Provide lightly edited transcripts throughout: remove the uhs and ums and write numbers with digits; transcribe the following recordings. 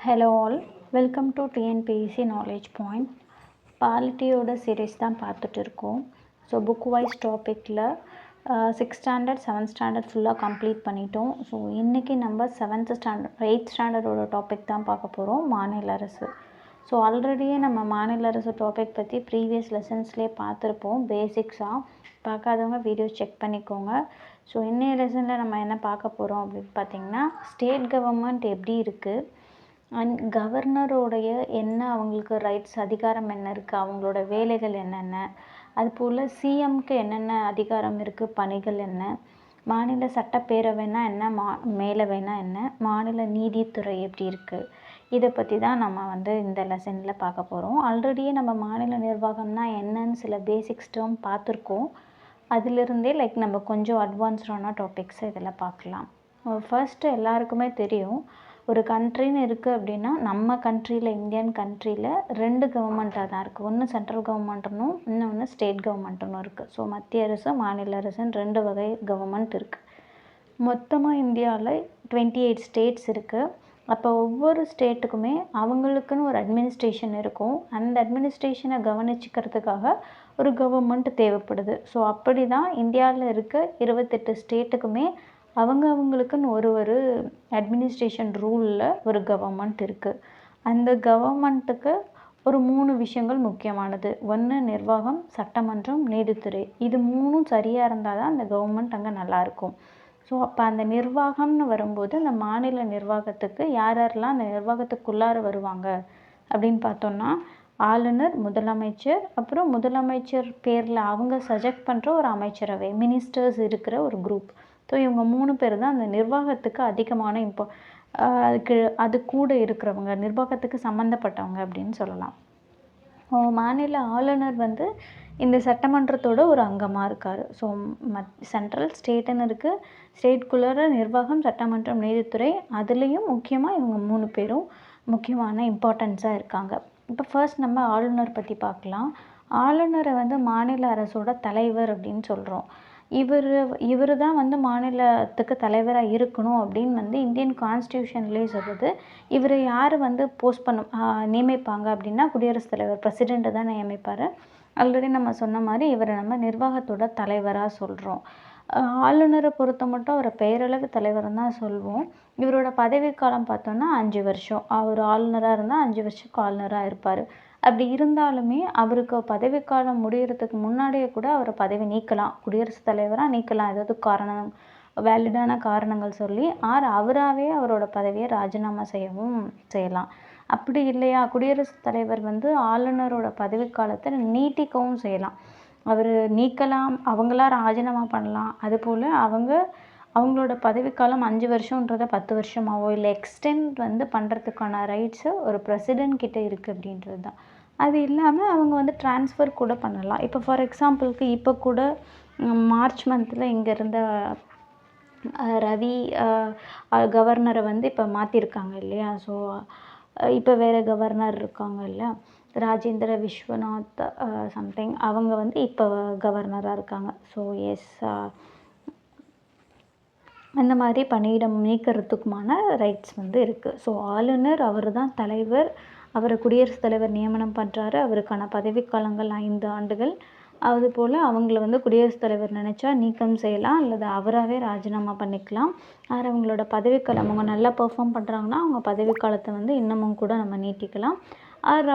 Hello all, welcome to TNPSC Knowledge Point. பாலிட்டியோட series தான் பார்த்துட்டு இருக்கோம். ஸோ புக் வைஸ் டாப்பிக்கில் 6th ஸ்டாண்டர்ட் 7th ஸ்டாண்டர்ட் ஃபுல்லாக கம்ப்ளீட் பண்ணிட்டோம். ஸோ இன்றைக்கி நம்ம 7th ஸ்டாண்டர்ட் 8th ஸ்டாண்டர்டோட டாபிக் தான் பார்க்க போகிறோம், மாநில அரசு. ஸோ ஆல்ரெடியே நம்ம மாநில அரசு டாபிக் பற்றி ப்ரீவியஸ் லெசன்ஸ்லேயே பார்த்துருப்போம். பேசிக்ஸாக பார்க்காதவங்க வீடியோ செக் பண்ணிக்கோங்க. ஸோ இன்னைய லெசனில் நம்ம என்ன பார்க்க போகிறோம் அப்படின்னு பார்த்திங்கன்னா, ஸ்டேட் கவர்மெண்ட் எப்படி இருக்குது அண்ட் கவர்னரோடைய என்ன அவங்களுக்கு ரைட்ஸ் அதிகாரம் என்ன இருக்குது, அவங்களோட வேலைகள் என்னென்ன, அதுபோல் சிஎம்க்கு என்னென்ன அதிகாரம் இருக்குது, பணிகள் என்ன, மாநில சட்டப்பேரவைனா என்ன, மேலவைனா என்ன, மாநில நீதித்துறை எப்படி இருக்குது, இதை பற்றி தான் நம்ம இந்த லெசனில் பார்க்க போகிறோம். ஆல்ரெடியே நம்ம மாநில நிர்வாகம்னா என்னன்னு சில பேசிக்ஸ் டேர்ம் பார்த்துருக்கோம். அதிலிருந்தே நம்ம கொஞ்சம் அட்வான்ஸ்டான டாபிக்ஸ் இதில் பார்க்கலாம். ஃபர்ஸ்ட்டு எல்லாருக்குமே தெரியும், ஒரு கண்ட்ரின்னு இருக்குது அப்படின்னா நம்ம கண்ட்ரியில், இந்தியன் கண்ட்ரியில் 2 கவர்மெண்ட்டாக தான் இருக்குது. ஒன்று சென்ட்ரல் கவர்மெண்ட்டுன்னும் இன்னொன்று ஸ்டேட் கவர்மெண்ட்டுன்னு இருக்குது. ஸோ மத்திய அரசு, மாநில அரசுன்னு 2 வகை கவர்மெண்ட் இருக்குது. மொத்தமாக இந்தியாவில் 28 ஸ்டேட்ஸ் இருக்குது. அப்போ ஒவ்வொரு ஸ்டேட்டுக்குமே அவங்களுக்குன்னு ஒரு அட்மினிஸ்ட்ரேஷன் இருக்கும். அந்த அட்மினிஸ்ட்ரேஷனை கவனிச்சிக்கிறதுக்காக ஒரு கவர்மெண்ட் தேவைப்படுது. ஸோ அப்படி தான் இந்தியாவில் இருக்க 28 ஸ்டேட்டுக்குமே அவங்களுக்குன்னு ஒரு அட்மினிஸ்ட்ரேஷன் ரூலில் ஒரு கவர்மெண்ட் இருக்குது. அந்த கவர்மெண்ட்டுக்கு ஒரு 3 விஷயங்கள் முக்கியமானது. ஒன்று நிர்வாகம், சட்டமன்றம், நீதித்துறை. இது 3ம் சரியாக இருந்தால் தான் அந்த கவர்மெண்ட் அங்கே நல்லாயிருக்கும். ஸோ அப்போ அந்த நிர்வாகம்னு வரும்போது அந்த மாநில நிர்வாகத்துக்கு யாரெல்லாம் அந்த நிர்வாகத்துக்குள்ளார வருவாங்க அப்படின்னு பார்த்தோன்னா, ஆளுநர், முதலமைச்சர், அப்புறம் முதலமைச்சர் பேரில் அவங்க சஜெக்ட் பண்ணுற ஒரு அமைச்சரவை, மினிஸ்டர்ஸ் இருக்கிற ஒரு குரூப். ஸோ இவங்க 3 பேர் தான் அந்த நிர்வாகத்துக்கு அதிகமான அது கூட இருக்கிறவங்க, நிர்வாகத்துக்கு சம்மந்தப்பட்டவங்க அப்படின்னு சொல்லலாம். மாநில ஆளுநர் இந்த சட்டமன்றத்தோட ஒரு அங்கமாக இருக்கார். ஸோ சென்ட்ரல் ஸ்டேட்டுன்னு இருக்குது. ஸ்டேட்குள்ளார நிர்வாகம், சட்டமன்றம், நீதித்துறை, அதுலேயும் முக்கியமாக இவங்க 3 பேரும் முக்கியமான இம்பார்ட்டன்ஸாக இருக்காங்க. இப்போ ஃபர்ஸ்ட் நம்ம ஆளுநர் பற்றி பார்க்கலாம். ஆளுநரை மாநில அரசோட தலைவர் அப்படின்னு சொல்கிறோம். இவர் தான் மாநிலத்துக்கு தலைவராக இருக்கணும் அப்படின்னு இந்தியன் கான்ஸ்டியூஷன்லேயே சொல்லுது. இவரை யார் போஸ்ட் நியமிப்பாங்க அப்படின்னா குடியரசுத் தலைவர், பிரசிடெண்ட்டு தான் நியமிப்பார். ஆல்ரெடி நம்ம சொன்ன மாதிரி இவரை நம்ம நிர்வாகத்தோட தலைவராக சொல்கிறோம். ஆளுநரை பொறுத்த மட்டும் அவரை பெயரளவு தலைவர்னு தான் சொல்வோம். இவரோட பதவிக்காலம் பார்த்தோன்னா 5 வருஷம். அவர் ஆளுநராக இருந்தால் 5 வருஷத்துக்கு ஆளுநராக இருப்பார். அப்படி இருந்தாலுமே அவருக்கு பதவிக்காலம் முடிகிறதுக்கு முன்னாடியே கூட அவரை பதவி நீக்கலாம், குடியரசுத் தலைவராக நீக்கலாம், ஏதாவது காரணம், வேலிடான காரணங்கள் சொல்லி அவராகவே அவரோட பதவியை ராஜினாமா செய்யலாம். அப்படி இல்லையா, குடியரசுத் தலைவர் ஆளுநரோட பதவிக்காலத்தை நீட்டிக்கவும் செய்யலாம். அவர் நீக்கலாம், அவங்களா ராஜினாமா பண்ணலாம். அதுபோல் அவங்களோட பதவிக்காலம் 5 வருஷன்றதை 10 வருஷமாவோ இல்லை எக்ஸ்டெண்ட் பண்ணுறதுக்கான ரைட்ஸு ஒரு பிரசிடெண்ட் கிட்டே இருக்குது அப்படின்றது தான். அது இல்லாமல் அவங்க ட்ரான்ஸ்ஃபர் கூட பண்ணலாம். இப்போ ஃபார் எக்ஸாம்பிளுக்கு இப்போ கூட மார்ச் மந்தில் இங்கே இருந்த ரவி கவர்னரை இப்போ மாற்றிருக்காங்க இல்லையா. ஸோ இப்போ வேறு கவர்னர் இருக்காங்க இல்லையா, ராஜேந்திர விஸ்வநாத் சம்திங், அவங்க இப்போ கவர்னராக இருக்காங்க. ஸோ எஸ், அந்த மாதிரி பணியிடம் நீக்கிறதுக்குமான ரைட்ஸ் இருக்குது. ஸோ ஆளுநர் அவர் தான் தலைவர். அவரை குடியரசுத் தலைவர் நியமனம் பண்ணுறாரு. அவருக்கான பதவிக்காலங்கள் 5 ஆண்டுகள். அதுபோல் அவங்கள குடியரசுத் தலைவர் நினச்சா நீக்கம் செய்யலாம், அல்லது அவராகவே ராஜினாமா பண்ணிக்கலாம். அவங்களோட பதவிக்காலம், அவங்க நல்லா பெர்ஃபார்ம் பண்ணுறாங்கன்னா அவங்க பதவிக்காலத்தை இன்னமும் கூட நம்ம நீட்டிக்கலாம்.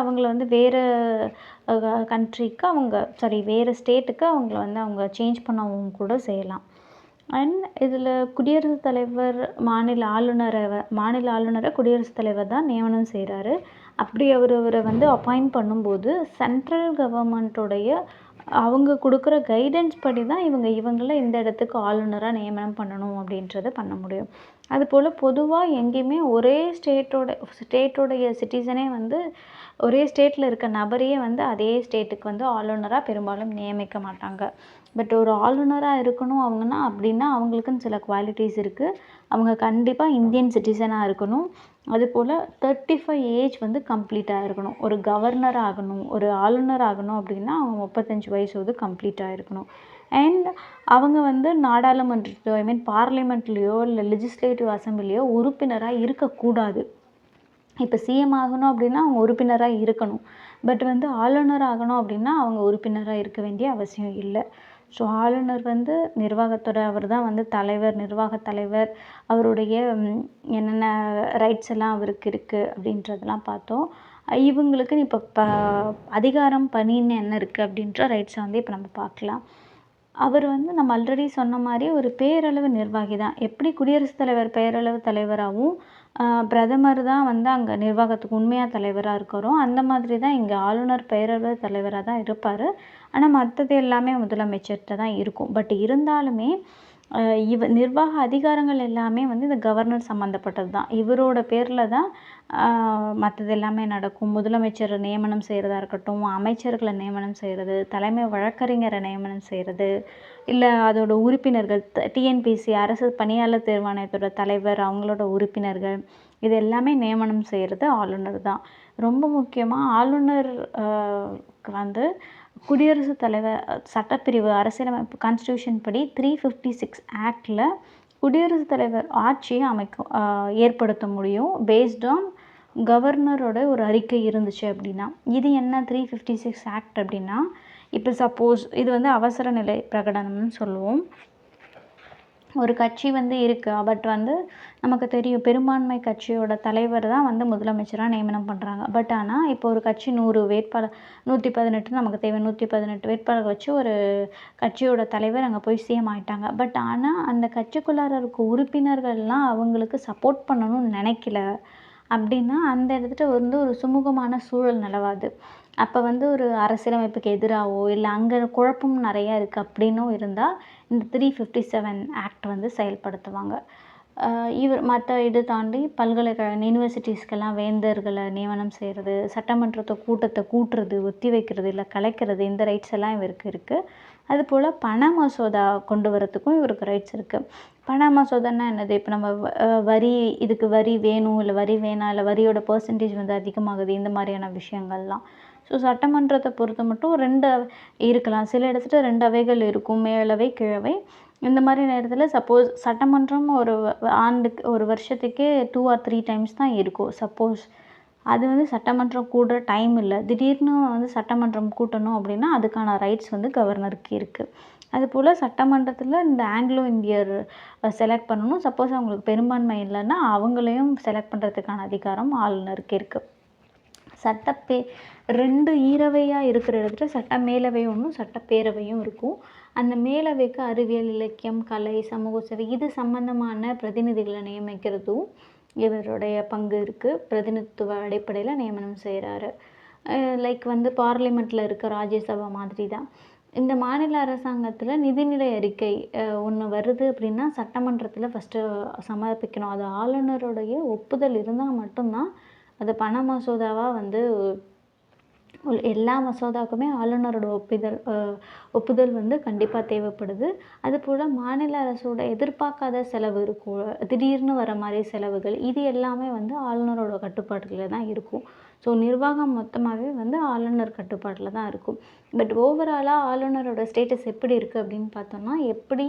அவங்கள வேறு கண்ட்ரிக்கு வேறு ஸ்டேட்டுக்கு அவங்கள அவங்க சேஞ்ச் பண்ணவும் கூட செய்யலாம். அண்ட் இதில் குடியரசுத் தலைவர் மாநில ஆளுநரை குடியரசுத் தலைவர் தான் நியமனம் செய்கிறாரு. அப்படி அவரை அப்பாயிண்ட் பண்ணும்போது சென்ட்ரல் கவர்மெண்ட்டோடைய அவங்க கொடுக்குற கைடன்ஸ் படி தான் இவங்கள இந்த இடத்துக்கு ஆளுநராக நியமனம் பண்ணணும் அப்படின்றத பண்ண முடியும். அதுபோல் பொதுவாக எங்கேயுமே ஒரே ஸ்டேட்டோடைய சிட்டிசனே ஒரே ஸ்டேட்டில் இருக்க நபரையே அதே ஸ்டேட்டுக்கு ஆளுநராக பெரும்பாலும் நியமிக்க மாட்டாங்க. பட் ஒரு ஆளுநராக இருக்கணும் அப்படின்னா அவங்களுக்குன்னு சில குவாலிட்டிஸ் இருக்குது. அவங்க கண்டிப்பாக இந்தியன் சிட்டிசனாக இருக்கணும். அதுபோல் 35 ஏஜ் கம்ப்ளீட்டாக இருக்கணும். ஒரு கவர்னர் ஆகணும், ஒரு ஆளுநர் ஆகணும் அப்படின்னா அவங்க 35 வயசு கம்ப்ளீட்டாக இருக்கணும். அண்ட் அவங்க நாடாளுமன்றத்தையோ பார்லிமெண்ட்லேயோ இல்லை லெஜிஸ்லேட்டிவ் அசம்பிளியோ உறுப்பினராக இருக்கக்கூடாது. இப்போ சிஎம் ஆகணும் அப்படின்னா அவங்க உறுப்பினராக இருக்கணும். பட் வந்து ஆளுநர் ஆகணும் அப்படின்னா அவங்க உறுப்பினராக இருக்க வேண்டிய அவசியம் இல்லை. ஸோ ஆளுநர் வந்து நிர்வாகத்துறை அவர் தான் வந்து தலைவர், நிர்வாகத் தலைவர். அவருடைய என்னென்ன ரைட்ஸ் எல்லாம் அவருக்கு இருக்குது அப்படின்றதெல்லாம் பார்த்தோம். இவங்களுக்கு இப்போ அதிகாரம், பணின்னு என்ன இருக்குது அப்படின்ற ரைட்ஸை வந்து இப்போ நம்ம பார்க்கலாம். அவர் வந்து நம்ம ஆல்ரெடி சொன்ன மாதிரி ஒரு பேரளவு நிர்வாகி தான். எப்படி குடியரசுத் தலைவர் பேரளவு தலைவராகவும் பிரதமர் தான் வந்து அங்கே நிர்வாகத்துக்கு உண்மையாக தலைவராக இருக்கிறோ, அந்த மாதிரி தான் இங்கே ஆளுநர் பேரளவு தலைவராக தான் இருப்பார். ஆனால் மற்றது எல்லாமே முதலமைச்சர்கிட்ட தான் இருக்கும். பட் இருந்தாலுமே நிர்வாக அதிகாரங்கள் எல்லாமே வந்து இந்த கவர்னர் சம்மந்தப்பட்டது தான். இவரோட பேரில் தான் மற்றது எல்லாமே நடக்கும். முதலமைச்சர் நியமனம் செய்கிறதா இருக்கட்டும், அமைச்சர்களை நியமனம் செய்கிறது, தலைமை வழக்கறிஞரை நியமனம் செய்கிறது, இல்லை அதோட உறுப்பினர்கள் டிஎன்பிஎஸ்சி அரசு பணியாளர் தேர்வாணையத்தோட தலைவர் அவங்களோட உறுப்பினர்கள் இது எல்லாமே நியமனம் செய்கிறது ஆளுநர் தான். ரொம்ப முக்கியமாக ஆளுநர் வந்து குடியரசுத் தலைவர் சட்டப்பிரிவு அரசியலமைப்பு கான்ஸ்டியூஷன் படி 356 ஆக்டில் குடியரசுத் தலைவர் ஆட்சியை ஏற்படுத்த முடியும் பேஸ்ட் ஆன் கவர்னரோட ஒரு அறிக்கை இருந்துச்சு அப்படின்னா. இது என்ன 356 ஆக்ட் அப்படின்னா, இப்போ சப்போஸ் இது வந்து அவசர நிலை பிரகடனம்னு சொல்லுவோம். ஒரு கட்சி வந்து இருக்குது, பட் வந்து நமக்கு தெரியும் பெரும்பான்மை கட்சியோட தலைவர் தான் வந்து முதலமைச்சராக நியமனம் பண்ணுறாங்க. பட் ஆனால் இப்போ ஒரு கட்சி 100 வேட்பாளர் 118 நமக்கு தேவை 118 வேட்பாளர் வச்சு ஒரு கட்சியோட தலைவர் அங்கே போய் சிஎம் ஆகிட்டாங்க. பட் ஆனால் அந்த கட்சிக்குள்ளார இருக்க உறுப்பினர்கள்லாம் அவங்களுக்கு சப்போர்ட் பண்ணணும்னு நினைக்கல அப்படின்னா அந்த இடத்துல வந்து ஒரு சுமூகமான சூழல் நிலவாது. அப்போ வந்து ஒரு அரசியலமைப்புக்கு எதிராகவோ இல்லை அங்கே குழப்பம் நிறையா இருக்குது அப்படின்னும் இருந்தால் இந்த 357 ஆக்ட் வந்து செயல்படுத்துவாங்க. மற்ற இது தாண்டி பல்கலைக்கழக யூனிவர்சிட்டிஸ்க்கெல்லாம் வேந்தர்களை நியமனம் செய்கிறது, சட்டமன்றத்தை கூட்டத்தை கூட்டுறது, ஒத்தி வைக்கிறது இல்லை கலைக்கிறது, இந்த ரைட்ஸ் எல்லாம் இவருக்கு இருக்குது. அதுபோல் பண மசோதா கொண்டு வரத்துக்கும் இவருக்கு ரைட்ஸ் இருக்குது. பண மசோதான்னா என்னது, இப்போ நம்ம இதுக்கு வரி வேணும் இல்லை வரி வேணாம் இல்லை வரியோட பர்சன்டேஜ் வந்து அதிகமாகுது, இந்த மாதிரியான விஷயங்கள்லாம். ஸோ சட்டமன்றத்தை பொறுத்த மட்டும் 2 இருக்கலாம். சில இடத்துல 2 அவைகள் இருக்கும், மேலவை கீழவை. இந்த மாதிரி நேரத்தில் சப்போஸ் சட்டமன்றம் ஒரு வருஷத்துக்கே 2 or 3 டைம்ஸ் தான் இருக்கும். சப்போஸ் அது வந்து சட்டமன்றம் கூடுற டைம் இல்லை, திடீர்னு வந்து சட்டமன்றம் கூட்டணும் அப்படின்னா அதுக்கான ரைட்ஸ் வந்து கவர்னருக்கு இருக்குது. அதுபோல் சட்டமன்றத்தில் இந்த ஆங்கிலோ இந்தியர் செலக்ட் பண்ணணும். சப்போஸ் அவங்களுக்கு பெரும்பான்மை இல்லைன்னா அவங்களையும் செலக்ட் பண்ணுறதுக்கான அதிகாரம் ஆளுநருக்கு இருக்குது. 2 ஈரவையாக இருக்கிற இடத்துல சட்ட மேலவையும் ஒன்றும் சட்டப்பேரவையும் இருக்கும். அந்த மேலவைக்கு அறிவியல், இலக்கியம், கலை, சமூக சேவை இது சம்பந்தமான பிரதிநிதிகளை நியமிக்கிறதும் இவருடைய பங்கு இருக்குது. பிரதிநிதித்துவ அடிப்படையில் நியமனம் செய்கிறாரு. லைக் வந்து பார்லிமெண்ட்டில் இருக்க ராஜ்யசபா மாதிரி தான். இந்த மாநில அரசாங்கத்தில் நிதிநிலை அறிக்கை ஒன்று வருது அப்படின்னா சட்டமன்றத்தில் ஃபஸ்ட்டு சமர்ப்பிக்கணும். அது ஆளுநருடைய ஒப்புதல் இருந்தால் மட்டும்தான் அது பண மசோதாவாக வந்து எல்லா மசோதாவுக்குமே ஆளுநரோட ஒப்புதல் வந்து கண்டிப்பாக தேவைப்படுது. அதுபோல் மாநில அரசோட எதிர்பார்க்காத செலவு இருக்கும், திடீர்னு வர மாதிரி செலவுகள், இது எல்லாமே வந்து ஆளுநரோட கட்டுப்பாட்டில் தான் இருக்கும். ஸோ நிர்வாகம் மொத்தமாகவே வந்து ஆளுநர் கட்டுப்பாட்டில் தான் இருக்கும். பட் ஓவராலாக ஆளுநரோட ஸ்டேட்டஸ் எப்படி இருக்குது அப்படின்னு பார்த்தோம்னா, எப்படி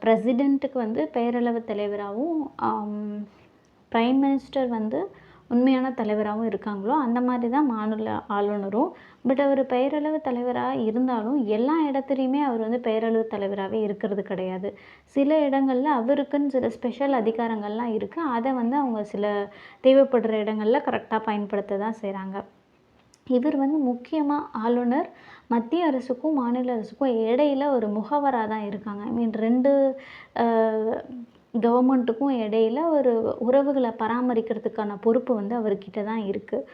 பிரசிடெண்ட்டுக்கு வந்து பேரளவு தலைவராகவும் பிரைம் மினிஸ்டர் வந்து உண்மையான தலைவராகவும் இருக்காங்களோ அந்த மாதிரி தான் மாநில ஆளுநரும். பட் அவர் பெயரளவு தலைவராக இருந்தாலும் எல்லா இடத்துலையுமே அவர் வந்து பெயரளவு தலைவராகவே இருக்கிறது கிடையாது. சில இடங்களில் அவருக்குன்னு சில ஸ்பெஷல் அதிகாரங்கள்லாம் இருக்குது. அதை வந்து அவங்க சில தேவைப்படுற இடங்களில் கரெக்டாக பயன்படுத்த தான் செய்கிறாங்க. இவர் வந்து முக்கியமாக ஆளுநர் மத்திய அரசுக்கும் மாநில அரசுக்கும் இடையில ஒரு முகவராக தான் இருக்காங்க. ஐ மீன் 2 கவர்மெண்ட்டுக்கும் இடையில ஒரு உறவுகளை பராமரிக்கிறதுக்கான பொறுப்பு வந்து அவர்கிட்ட தான் இருக்குது.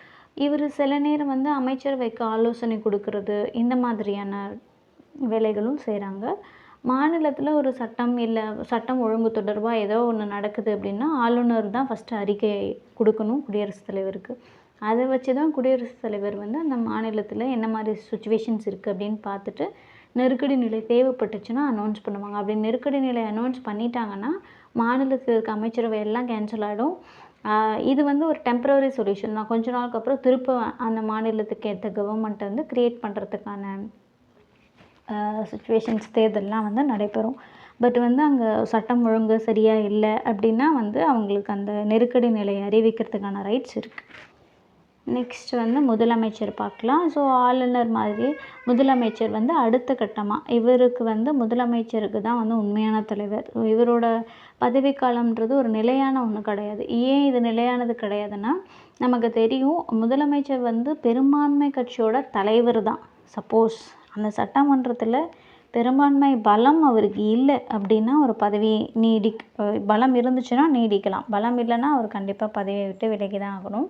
இவர் சில நேரம் வந்து அமைச்சரவைக்கு ஆலோசனை கொடுக்கறது, இந்த மாதிரியான வேலைகளும் செய்கிறாங்க. மாநிலத்தில் ஒரு சட்டம் இல்லை சட்டம் ஒழுங்கு தொடர்பாக ஏதோ ஒன்று நடக்குது அப்படின்னா ஆளுநர் தான் ஃபஸ்ட்டு அறிக்கை கொடுக்கணும் குடியரசுத் தலைவருக்கு. அதை வச்சு தான் குடியரசுத் தலைவர் வந்து அந்த மாநிலத்தில் என்ன மாதிரி சுச்சுவேஷன்ஸ் இருக்குது அப்படின்னு பார்த்துட்டு நெருக்கடி நிலை தேவைப்பட்டுச்சுன்னா அனௌன்ஸ் பண்ணுவாங்க. அப்படி நெருக்கடி நிலை அனௌன்ஸ் பண்ணிட்டாங்கன்னா மாநிலத்தில் இருக்க அமைச்சரவை எல்லாம் கேன்சல் ஆகிடும். இது வந்து ஒரு டெம்பரரி சொல்யூஷன் தான். கொஞ்ச நாளுக்கு அப்புறம் திரும்ப அந்த மாநிலத்துக்கு ஏற்ற கவர்மெண்ட்டை வந்து க்ரியேட் பண்ணுறதுக்கான சுச்சுவேஷன்ஸ் தேர்தல்லாம் வந்து நடைபெறும். பட் வந்து அங்கே சட்டம் ஒழுங்கு சரியாக இல்லை அப்படின்னா வந்து அவங்களுக்கு அந்த நெருக்கடி நிலையை அறிவிக்கிறதுக்கான ரைட்ஸ் இருக்குது. நெக்ஸ்ட் வந்து முதலமைச்சர் பார்க்கலாம். ஸோ ஆளுநர் மாதிரி முதலமைச்சர் வந்து அடுத்த கட்டமாக இவருக்கு வந்து முதலமைச்சருக்கு தான் வந்து உண்மையான தலைவர். இவரோட பதவிக்காலம்ன்றது ஒரு நிலையான ஒன்று கிடையாது. ஏன் இது நிலையானது கிடையாதுன்னா, நமக்கு தெரியும் முதலமைச்சர் வந்து பெரும்பான்மை கட்சியோட தலைவர் தான். சப்போஸ் அந்த சட்டமன்றத்தில் பெரும்பான்மை பலம் அவருக்கு இல்லை அப்படின்னா ஒரு பதவி பலம் இருந்துச்சுன்னா நீடிக்கலாம். பலம் இல்லைன்னா அவர் கண்டிப்பாக பதவியை விட்டு விலகி தான் ஆகணும்.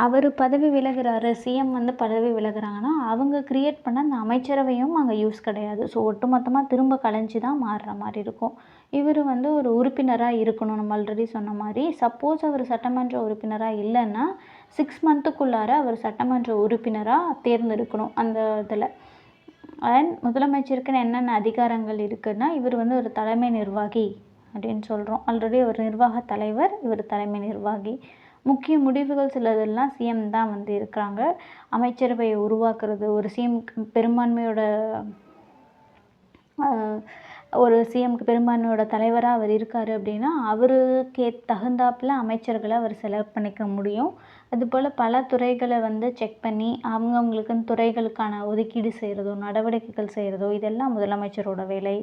அவர் பதவி விலகுறாரு, சிஎம் வந்து பதவி விலகுறாங்கன்னா அவங்க க்ரியேட் பண்ண அந்த அமைச்சரவையும் அங்கே யூஸ் கிடையாது. ஸோ ஒட்டுமொத்தமாக திரும்ப கலைஞ்சி தான் மாறுற மாதிரி இருக்கும். இவர் வந்து ஒரு உறுப்பினராக இருக்கணும். நம்ம ஆல்ரெடி சொன்ன மாதிரி சப்போஸ் அவர் சட்டமன்ற உறுப்பினராக இல்லைன்னா 6 மந்த்துக்குள்ளார அவர் சட்டமன்ற உறுப்பினராக தேர்ந்தெடுக்கணும் அந்த இதில். அண்ட் முதலமைச்சருக்குன்னு என்னென்ன அதிகாரங்கள் இருக்குதுன்னா, இவர் வந்து ஒரு தலைமை நிர்வாகி அப்படின்னு சொல்கிறோம். ஆல்ரெடி ஒரு நிர்வாக தலைவர், இவர் தலைமை நிர்வாகி. முக்கிய முடிவுகள் சிலதெல்லாம் சிஎம் தான் வந்து இருக்கிறாங்க. அமைச்சரவையை உருவாக்குறது, ஒரு சிஎம்க்கு பெரும்பான்மையோட ஒரு சிஎம்க்கு பெரும்பான்மையோட தலைவராக அவர் இருக்கார் அப்படின்னா அவருக்கு தகுந்தாப்பில் அமைச்சர்களை அவர் செலக்ட் பண்ணிக்க முடியும். அதுபோல் பல துறைகளை வந்து செக் பண்ணி அவங்கவுங்களுக்குன்னு துறைகளுக்கான ஒதுக்கீடு செய்கிறதோ நடவடிக்கைகள் செய்கிறதோ இதெல்லாம் முதலமைச்சரோட வேலை.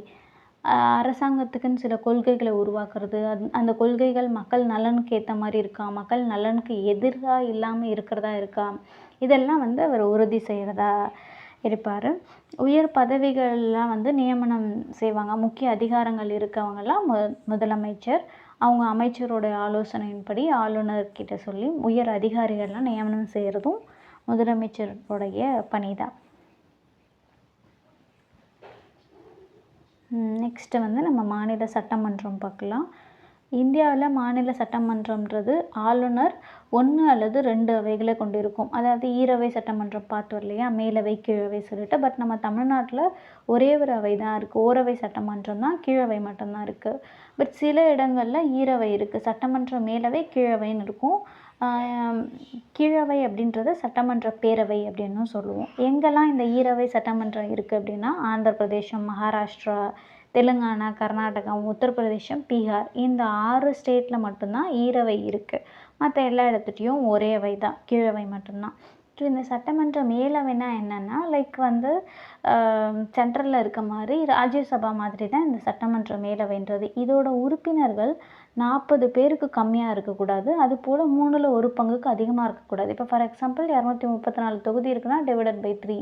அரசாங்கத்துக்குன்னு சில கொள்கைகளை உருவாக்குறது, அந்த கொள்கைகள் மக்கள் நலனுக்கு ஏற்ற மாதிரி இருக்கா, மக்கள் நலனுக்கு எதிராக இல்லாமல் இருக்கிறதா இருக்கா, இதெல்லாம் வந்து அவர் உறுதி செய்கிறதா இருப்பார். உயர் பதவிகள்லாம் வந்து நியமனம் செய்வாங்க. முக்கிய அதிகாரங்கள் இருக்கவங்கெல்லாம் முதலமைச்சர். அவங்க அமைச்சரோட ஆலோசனையின்படி ஆளுநர்கிட்ட சொல்லி உயர் அதிகாரிகள்லாம் நியமனம் செய்கிறதும் முதலமைச்சருடைய பணி தான். நெக்ஸ்ட்டு வந்து நம்ம மாநில சட்டமன்றம் பார்க்கலாம். இந்தியாவில் மாநில சட்டமன்றம்ன்றது ஆளுநர் 1 அல்லது 2 அவைகளை கொண்டு இருக்கும். அதாவது ஈரவை சட்டமன்றம் பார்த்தோம் இல்லையா, மேலவை கீழவை சொல்லிட்டு. பட் நம்ம தமிழ்நாட்டில் ஒரே ஒரு அவை தான் இருக்குது. ஓரவை சட்டமன்றம் தான், கீழவை மட்டும்தான் இருக்குது. பட் சில இடங்களில் ஈரவை இருக்குது. சட்டமன்ற மேலவை கீழவைன்னு இருக்கும். கீழவை அப்படின்றத சட்டமன்ற பேரவை அப்படின்னு சொல்லுவோம். எங்கெல்லாம் இந்த ஈரவை சட்டமன்றம் இருக்குது அப்படின்னா, ஆந்திர பிரதேசம், மகாராஷ்டிரா, தெலுங்கானா, கர்நாடகா, உத்தரப்பிரதேசம், பீகார் இந்த 6 ஸ்டேட்டில் மட்டும்தான் ஈரவை இருக்குது. மற்ற எல்லா இடத்துலையும் ஒரே அவை தான், கீழவை மட்டும்தான். ஸோ இந்த சட்டமன்ற மேலவைனா என்னென்னா, லைக் வந்து சென்ட்ரலில் இருக்க மாதிரி ராஜ்யசபா மாதிரி தான் இந்த சட்டமன்ற மேலவைன்றது. இதோட உறுப்பினர்கள் 40 பேருக்கு கம்மியாக இருக்கக்கூடாது. அதுபோல் 3ல் 1 பங்குக்கு அதிகமாக இருக்கக்கூடாது. இப்போ ஃபார் எக்ஸாம்பிள் 234 தொகுதி இருக்குன்னா டிவைடட் பை 3.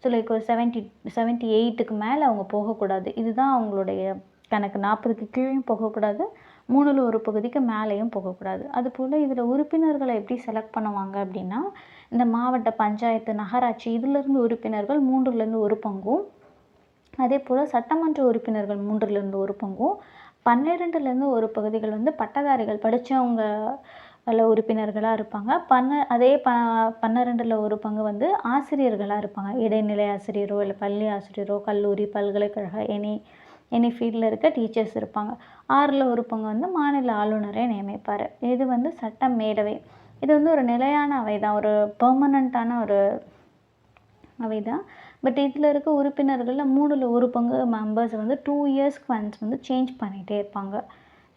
ஸோ லைக் ஒரு 78க்கு மேலே அவங்க போகக்கூடாது. இதுதான் அவங்களுடைய கணக்கு. 40க்கு கீழேயும் போகக்கூடாது, 3ல் 1 பகுதிக்கு மேலேயும் போகக்கூடாது. அதுபோல் இதில் உறுப்பினர்களை எப்படி செலக்ட் பண்ணுவாங்க அப்படின்னா, இந்த மாவட்ட பஞ்சாயத்து, நகராட்சி இதிலிருந்து உறுப்பினர்கள் 3லேருந்து 1 பங்கும், அதே போல் சட்டமன்ற உறுப்பினர்கள் 3லேருந்து 1 பங்கும், 12லேருந்து 1 பகுதிகள் வந்து பட்டதாரிகள் படித்தவங்க உறுப்பினர்களாக இருப்பாங்க. அதே 12ல் 1 பங்கு வந்து ஆசிரியர்களாக இருப்பாங்க. இடைநிலை ஆசிரியரோ இல்லை பள்ளி ஆசிரியரோ, கல்லூரி, பல்கலைக்கழக எனி ஃபீல்டில் இருக்க டீச்சர்ஸ் இருப்பாங்க. 6ல் 1 பங்கு வந்து மாநில ஆளுநரை நியமிப்பார். இது வந்து சட்ட மேலவை. இது வந்து ஒரு நிலையான அவை தான், ஒரு பெர்மனண்ட்டான ஒரு அவை தான். பட் இதில் இருக்க உறுப்பினர்களில் 3ல் 1 பங்கு மெம்பர்ஸ் வந்து 2 இயர்ஸ்க்கு ஒன்ஸ் வந்து சேஞ்ச் பண்ணிகிட்டே இருப்பாங்க.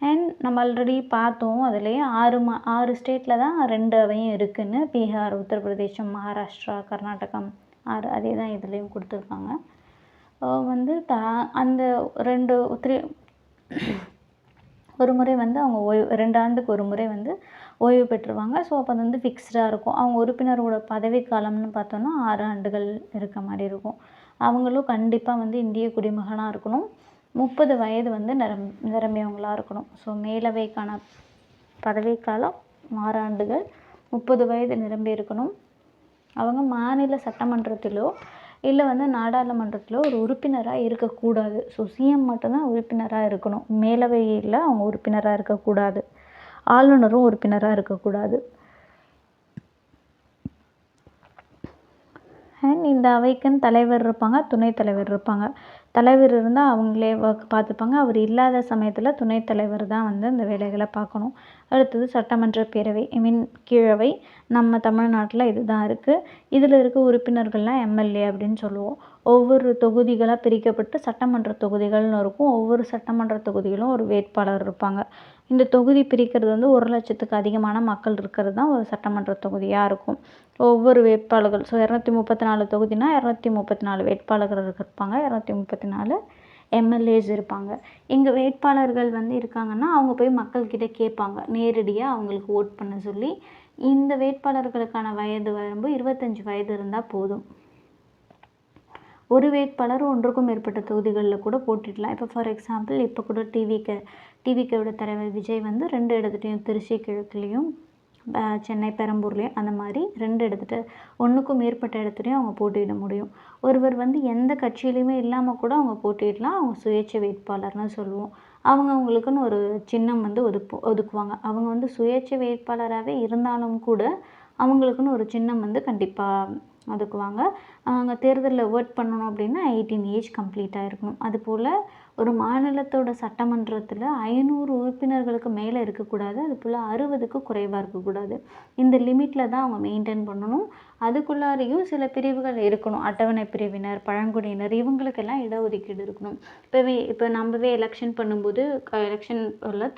அண்ட் நம்ம ஆல்ரெடி பார்த்தோம், அதுலேயே 6 ஸ்டேட்டில் தான் 2 அவையும் இருக்குதுன்னு. பீகார், உத்தரப்பிரதேசம், மகாராஷ்டிரா, கர்நாடகம் 6 அதே தான் இதுலேயும் கொடுத்துருக்காங்க. வந்து அந்த 3 ஒரு முறை வந்து அவங்க 2 ஆண்டுக்கு ஒரு முறை வந்து ஓய்வு பெற்றுருவாங்க. ஸோ அப்போ அது வந்து ஃபிக்ஸ்டாக இருக்கும். அவங்க உறுப்பினரோட பதவி காலம்னு பார்த்தோன்னா 6 ஆண்டுகள் இருக்க மாதிரி இருக்கும். அவங்களும் கண்டிப்பாக வந்து இந்திய குடிமகனாக இருக்கணும். 30 வயது வந்து நிரம்பியவங்களாக இருக்கணும். ஸோ மேலவைக்கான பதவிக்காலம் 6 ஆண்டுகள், 30 வயது நிரம்பி இருக்கணும். அவங்க மாநில சட்டமன்றத்திலோ இல்லை வந்து நாடாளுமன்றத்திலோ ஒரு உறுப்பினராக இருக்கக்கூடாது. ஸோ சிஎம் மட்டும்தான் உறுப்பினராக இருக்கணும். மேலவையில் அவங்க உறுப்பினராக இருக்கக்கூடாது. ஆளுநரும் உறுப்பினராக இருக்கக்கூடாது. அண்ட் இந்த அவைக்குன்னு தலைவர் இருப்பாங்க, துணைத் தலைவர் இருப்பாங்க. தலைவர் இருந்தால் அவங்களே ஒர்க் பார்த்துப்பாங்க. அவர் இல்லாத சமயத்தில் துணைத் தலைவர் தான் வந்து அந்த வேலைகளை பார்க்கணும். அடுத்தது சட்டமன்ற பேரவை, கீழவை. நம்ம தமிழ்நாட்டில் இதுதான் இருக்குது. இதில் இருக்க உறுப்பினர்கள்லாம் எம்எல்ஏ அப்படின்னு சொல்லுவோம். ஒவ்வொரு தொகுதிகளாக பிரிக்கப்பட்டு சட்டமன்ற தொகுதிகள்னு இருக்கும். ஒவ்வொரு சட்டமன்ற தொகுதிகளும் ஒரு வேட்பாளர் இருப்பாங்க. இந்த தொகுதி பிரிக்கிறது வந்து 1,00,000த்துக்கு அதிகமான மக்கள் இருக்கிறது தான் ஒரு சட்டமன்ற தொகுதியாக இருக்கும். ஒவ்வொரு வேட்பாளர்கள் 234 தொகுதினா 234 வேட்பாளர்கள் இருப்பாங்க. 234 எம்எல்ஏஸ் இருப்பாங்க. இங்கே வேட்பாளர்கள் வந்து இருக்காங்கன்னா அவங்க போய் மக்கள்கிட்ட கேட்பாங்க, நேரடியாக அவங்களுக்கு ஓட் பண்ண சொல்லி. இந்த வேட்பாளர்களுக்கான வயது வரம்பு 25 வயது இருந்தால் போதும். ஒரு வேட்பாளர் ஒன்றுக்கும் மேற்பட்ட தொகுதிகளில் கூட போட்டிடலாம். இப்போ ஃபார் எக்ஸாம்பிள் இப்போ கூட டிவிகேவோட தலைவர் விஜய் வந்து 2 இடத்துலையும், திருச்சி கிழக்குலேயும் சென்னை பெரம்பூர்லேயும் அந்த மாதிரி 2 இடத்துட்டு 1க்கும் மேற்பட்ட இடத்துலையும் அவங்க போட்டியிட முடியும். ஒருவர் வந்து எந்த கட்சியிலையுமே இல்லாமல் கூட அவங்க போட்டியிடலாம். அவங்க சுயேட்சை வேட்பாளர்னு சொல்லுவோம். அவங்களுக்குன்னு ஒரு சின்னம் வந்து ஒதுக்குவாங்க. அவங்க வந்து சுயேட்சை வேட்பாளராகவே இருந்தாலும் கூட அவங்களுக்குன்னு ஒரு சின்னம் வந்து கண்டிப்பாக ஒதுக்குவாங்க. அவங்க தேர்தலில் ஓட் பண்ணணும் அப்படின்னா 18 ஏஜ் கம்ப்ளீட்டாக இருக்கணும். அதுபோல் ஒரு மாநிலத்தோட சட்டமன்றத்தில் 500 உறுப்பினர்களுக்கு மேலே இருக்கக்கூடாது. அதுபோல் 60க்கு குறைவாக இருக்கக்கூடாது. இந்த லிமிட்டில் தான் அவங்க மெயின்டைன் பண்ணணும். அதுக்குள்ளாரையும் சில பிரிவுகள் இருக்கணும். அட்டவணை பிரிவினர், பழங்குடியினர் இவங்களுக்கெல்லாம் இடஒதுக்கீடு இருக்கணும். இப்போ நம்மவே எலெக்ஷன் பண்ணும்போது எலெக்ஷன்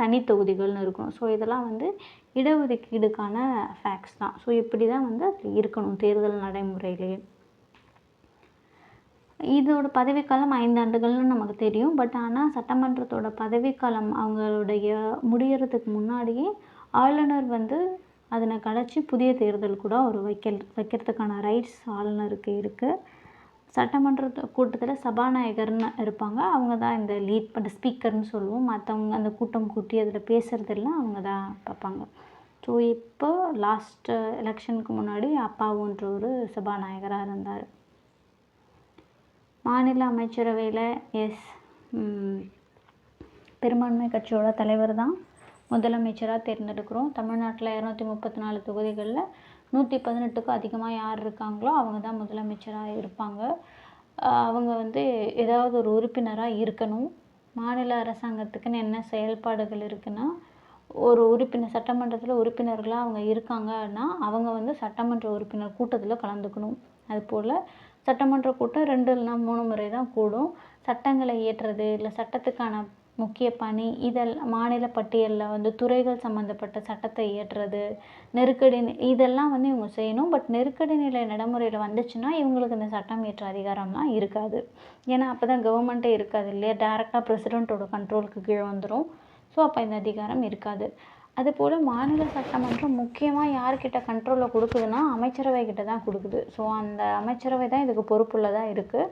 தனி தொகுதிகள்னு இருக்கணும். ஸோ இதெல்லாம் வந்து இடஒதுக்கீடுக்கான ஃபேக்ட்ஸ் தான். ஸோ இப்படி தான் வந்து அது இருக்கணும் தேர்தல் நடைமுறையிலேயே. இதோட பதவிக்காலம் 5 ஆண்டுகள்னு நமக்கு தெரியும். பட் ஆனால் சட்டமன்றத்தோட பதவிக்காலம் அவங்களுடைய முடியறதுக்கு முன்னாடியே ஆளுநர் வந்து அதனை கலைச்சி புதிய தேர்தல் கூட ஒரு வைக்கிறதுக்கான ரைட்ஸ் ஆளுநருக்கு இருக்குது. சட்டமன்ற கூட்டத்தில் சபாநாயகர்னு இருப்பாங்க. அவங்க தான் இந்த லீட் பண்ண ஸ்பீக்கர்னு சொல்லுவோம். மற்றவங்க அந்த கூட்டம் கூட்டி அதில் பேசுகிறதெல்லாம் அவங்க தான் பார்ப்பாங்க. ஸோ இப்போ லாஸ்ட்டு எலெக்ஷனுக்கு முன்னாடி அப்பாவுன்ற ஒரு சபாநாயகராக இருந்தார். மாநில அமைச்சரவையில் பெரும்பான்மை கட்சியோட தலைவர் தான் முதலமைச்சராக தேர்ந்தெடுக்கிறோம். தமிழ்நாட்டில் 234 தொகுதிகளில் 118க்கும் அதிகமாக யார் இருக்காங்களோ அவங்க தான் முதலமைச்சராக இருப்பாங்க. அவங்க வந்து ஏதாவது ஒரு உறுப்பினராக இருக்கணும். மாநில அரசாங்கத்துக்குன்னு என்ன செயல்பாடுகள் இருக்குன்னா, ஒரு உறுப்பினர் சட்டமன்றத்தில் உறுப்பினர்களாக அவங்க இருக்காங்கன்னா அவங்க வந்து சட்டமன்ற உறுப்பினர் கூட்டத்தில் கலந்துக்கணும். அதுபோல் சட்டமன்ற கூட்டம் 2 இல்லைனா 3 முறை தான் கூடும். சட்டங்களை இயற்றுறது இல்லை சட்டத்துக்கான முக்கிய பணி மாநில பட்டியலில் வந்து துறைகள் சம்மந்தப்பட்ட சட்டத்தை இயற்றுறது, நெருக்கடி இதெல்லாம் வந்து இவங்க செய்யணும். பட் நெருக்கடி நிலை நடைமுறையில் வந்துச்சுன்னா இவங்களுக்கு இந்த சட்டம் இயற்ற அதிகாரம்லாம் இருக்காது. ஏன்னா அப்போ தான் கவர்மெண்ட்டே இருக்காது இல்லையா, டேரெக்டாக பிரசிடெண்ட்டோட கண்ட்ரோலுக்கு கீழே வந்துடும். ஸோ அப்போ இந்த அதிகாரம் இருக்காது. அதுபோல் மாநில சட்டமன்றம் முக்கியமாக யார்கிட்ட கண்ட்ரோலில் கொடுக்குதுன்னா அமைச்சரவை கிட்ட தான் கொடுக்குது. ஸோ அந்த அமைச்சரவை தான் இதுக்கு பொறுப்புள்ளதாக இருக்குது.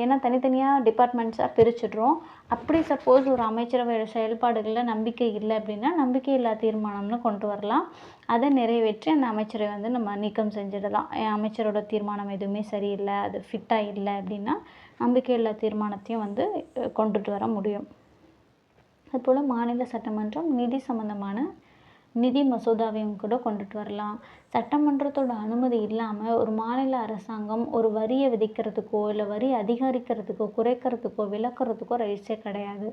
ஏன்னா தனித்தனியாக டிபார்ட்மெண்ட்ஸாக பிரிச்சிடுறோம். அப்படி சப்போஸ் ஒரு அமைச்சரவையோட செயல்பாடுகளில் நம்பிக்கை இல்லை அப்படின்னா நம்பிக்கை இல்லா தீர்மானம்னு கொண்டு வரலாம். அதை நிறைவேற்றி அந்த அமைச்சரை வந்து நம்ம நீக்கம் செஞ்சிடலாம். அமைச்சரோட தீர்மானம் எதுவுமே சரியில்லை, அது ஃபிட்டாக இல்லை அப்படின்னா நம்பிக்கை இல்லா தீர்மானத்தையும் வந்து கொண்டுட்டு வர முடியும். அதுபோல் மாநில சட்டமன்றம் நிதி சம்மந்தமான நிதி மசோதாவையும் கூட கொண்டுட்டு வரலாம். சட்டமன்றத்தோட அனுமதி இல்லாமல் ஒரு மாநில அரசாங்கம் ஒரு வரியை விதிக்கிறதுக்கோ இல்லை வரி அதிகரிக்கிறதுக்கோ குறைக்கிறதுக்கோ விலக்கிறதுக்கோ ரைட்ஸே கிடையாது.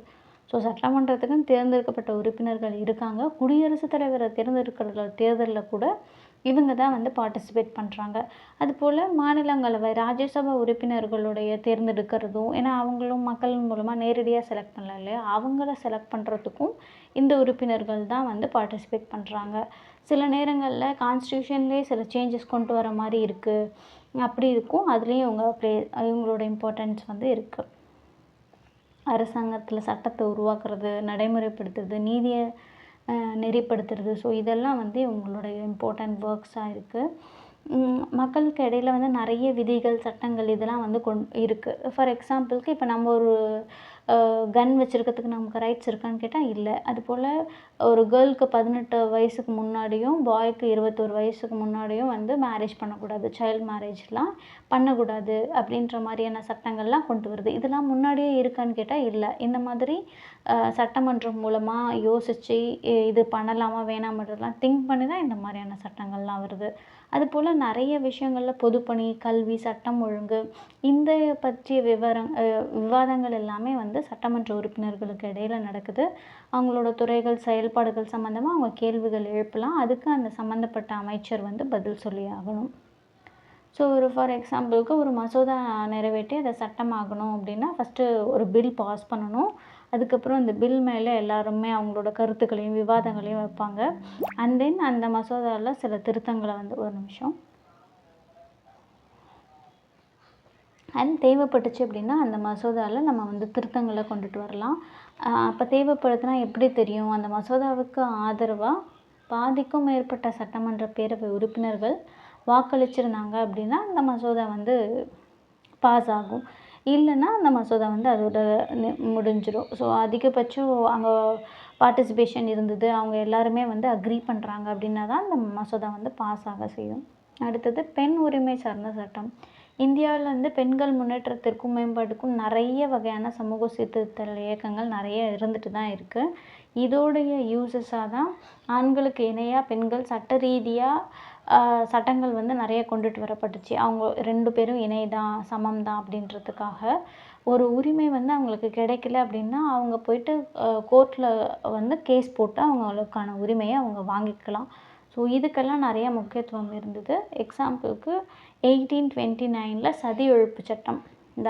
ஸோ சட்டமன்றத்துக்குன்னு தேர்ந்தெடுக்கப்பட்ட உறுப்பினர்கள் இருக்காங்க. குடியரசுத் தலைவரை தேர்ந்தெடுக்கிற தேர்தலில் கூட இவங்க தான் வந்து பார்ட்டிசிபேட் பண்ணுறாங்க. அதுபோல் மாநிலங்களவை ராஜ்யசபா உறுப்பினர்களுடைய தேர்ந்தெடுக்கிறதும், ஏன்னா அவங்களும் மக்கள் மூலமாக நேரடியாக செலக்ட் பண்ணல இல்லையா, அவங்கள செலக்ட் பண்ணுறதுக்கும் இந்த உறுப்பினர்கள் தான் வந்து பார்ட்டிசிபேட் பண்ணுறாங்க. சில நேரங்களில் கான்ஸ்டியூஷன்லேயே சில சேஞ்சஸ் கொண்டு வர மாதிரி இருக்குது. அப்படி இருக்கும். அதுலேயும் இவங்களோட இம்பார்ட்டன்ஸ் வந்து இருக்குது. அரசாங்கத்தில் சட்டத்தை உருவாக்குறது, நடைமுறைப்படுத்துறது, நீதியை நெறிப்படுத்துறது. ஸோ இதெல்லாம் வந்து இவங்களுடைய இம்பார்ட்டன்ட் ஒர்க்ஸாக இருக்குது. மக்களுக்கு இடையில் வந்து நிறைய விதிகள் சட்டங்கள் இதெல்லாம் வந்து இருக்குது. ஃபார் எக்ஸாம்பிளுக்கு இப்போ நம்ம ஒரு கன் வச்சுருக்கிறதுக்கு நமக்கு ரைட்ஸ் இருக்கான்னு கேட்டால் இல்லை. அதுபோல் ஒரு கேர்ளுக்கு 18 வயசுக்கு முன்னாடியும் பாய்க்கு 21 வயசுக்கு முன்னாடியும் வந்து மேரேஜ் பண்ணக்கூடாது, சைல்டு மேரேஜ்லாம் பண்ணக்கூடாது அப்படின்ற மாதிரியான சட்டங்கள்லாம் கொண்டு வருது. இதெல்லாம் முன்னாடியே இருக்கான்னு கேட்டால் இல்லை. இந்த மாதிரி சட்டமன்றம் மூலமாக யோசித்து இது பண்ணலாமா வேணாமன்றதெல்லாம் திங்க் பண்ணி தான் இந்த மாதிரியான சட்டங்கள்லாம் வருது. அதுபோல் நிறைய விஷயங்களில் பொதுப்பணி, கல்வி, சட்டம் ஒழுங்கு இந்த பற்றிய விவாதங்கள் எல்லாமே வந்து சட்டமன்ற உறுப்பினர்களுக்கு இடையில நடக்குது. அவங்களோட துறைகள், செயல்பாடுகள் சம்மந்தமாக அவங்க கேள்விகள் எழுப்பலாம். அதுக்கு அந்த சம்மந்தப்பட்ட அமைச்சர் வந்து பதில் சொல்லி ஆகணும். ஸோ ஃபார் எக்ஸாம்பிளுக்கு ஒரு மசோதா நிறைவேற்றி அதை சட்டமாகணும் அப்படின்னா ஃபஸ்ட்டு ஒரு பில் பாஸ் பண்ணணும். அதுக்கப்புறம் அந்த பில் மேலே எல்லாருமே அவங்களோட கருத்துக்களையும் விவாதங்களையும் வைப்பாங்க. அண்ட் தென் அந்த மசோதாவில் சில திருத்தங்களை வந்து ஒரு நிமிஷம் அண்ட் தேவைப்பட்டுச்சு அப்படின்னா அந்த மசோதாவில் நம்ம வந்து திருத்தங்களை கொண்டுட்டு வரலாம். அப்போ தேவைப்படுதுன்னா எப்படி தெரியும்? அந்த மசோதாவுக்கு ஆதரவாக பாதிக்கும் மேற்பட்ட சட்டமன்ற பேரவை உறுப்பினர்கள் வாக்களிச்சிருந்தாங்க அப்படின்னா அந்த மசோதா வந்து பாஸ் ஆகும். இல்லைன்னா அந்த மசோதா வந்து அதோட முடிஞ்சிடும். ஸோ அதிகபட்சம் அங்கே பார்ட்டிசிபேஷன் இருந்தது, அவங்க எல்லாருமே வந்து அக்ரி பண்ணுறாங்க அப்படின்னா தான் அந்த மசோதா வந்து பாஸ் ஆக செய்யும். அடுத்தது பெண் உரிமை சார்ந்த சட்டம். இந்தியாவில் வந்து பெண்கள் முன்னேற்றத்திற்கும் மேம்பாட்டுக்கும் நிறைய வகையான சமூக சீர்திருத்த இயக்கங்கள் நிறைய இருந்துட்டு தான் இருக்குது. இதோடைய யூசஸாக தான் ஆண்களுக்கு இணையாக பெண்கள் சட்ட ரீதியாக சட்டங்கள் வந்து நிறைய கொண்டுட்டு வரப்பட்டுச்சு. அவங்க 2 பேரும் இணை தான், சமம் தான் அப்படின்றதுக்காக. ஒரு உரிமை வந்து அவங்களுக்கு கிடைக்கல அப்படின்னா அவங்க போயிட்டு கோர்ட்டில் வந்து கேஸ் போட்டு அவங்களுக்கான உரிமையை அவங்க வாங்கிக்கலாம். ஸோ இதுக்கெல்லாம் நிறைய முக்கியத்துவம் இருந்தது. எக்ஸாம்பிளுக்கு 1829 சதி ஒழிப்பு சட்டம்.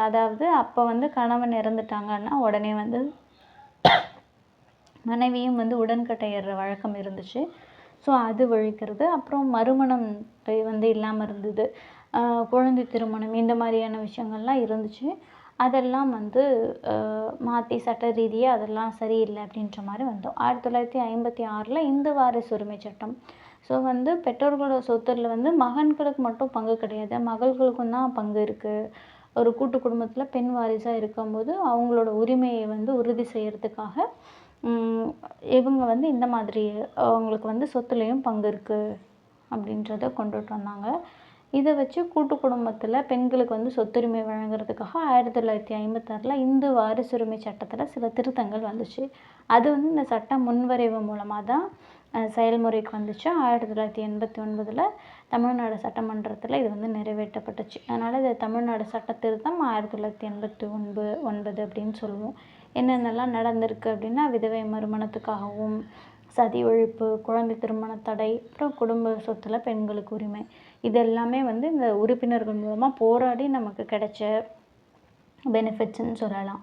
அதாவது அப்போ வந்து கணவன் இறந்துட்டாங்கன்னா உடனே வந்து மனைவியும் வந்து உடன்கட்டை ஏறுற வழக்கம் இருந்துச்சு. ஸோ அது ஒழிக்கிறது. அப்புறம் மறுமணம் வந்து இல்லாமல் இருந்தது. குழந்தை திருமணம் இந்த மாதிரியான விஷயங்கள்லாம் இருந்துச்சு. அதெல்லாம் வந்து மாற்றி சட்ட ரீதியாக அதெல்லாம் சரியில்லை அப்படின்ற மாதிரி வந்தோம். 1956 இந்து வாரிசு உரிமை சட்டம். ஸோ வந்து பெற்றோர்களோட சொத்துல வந்து மகன்களுக்கு மட்டும் பங்கு கிடையாது, மகள்களுக்கும் தான் பங்கு இருக்குது. ஒரு கூட்டு குடும்பத்தில் பெண் வாரிசாக இருக்கும்போது அவங்களோட உரிமையை வந்து உறுதி செய்கிறதுக்காக இவங்க வந்து இந்த மாதிரி அவங்களுக்கு வந்து சொத்துலேயும் பங்கு இருக்குது அப்படின்றத கொண்டுட்டு வந்தாங்க. இதை வச்சு கூட்டு குடும்பத்தில் பெண்களுக்கு வந்து சொத்துரிமை வழங்குறதுக்காக 1956 இந்து வாரிசுரிமை சட்டத்தில் சில திருத்தங்கள் வந்துச்சு. அது வந்து இந்த சட்ட முன்வரைவு மூலமாக தான் செயல்முறைக்கு வந்துச்சு. 1989 தமிழ்நாடு சட்டமன்றத்தில் இது வந்து நிறைவேற்றப்பட்டுச்சு. அதனால் இது தமிழ்நாடு சட்ட திருத்தம் 1989 அப்படின்னு சொல்லுவோம். என்னென்னலாம் நடந்திருக்கு அப்படின்னா விதவை மறுமணத்துக்காகவும், சதி ஒழிப்பு, குழந்தை திருமண தடை, அப்புறம் குடும்ப சொத்துல பெண்களுக்கு உரிமை, இது எல்லாமே வந்து இந்த உறுப்பினர்கள் மூலமாக போராடி நமக்கு கிடைச்ச பெனிஃபிட்ஸ்ன்னு சொல்லலாம்.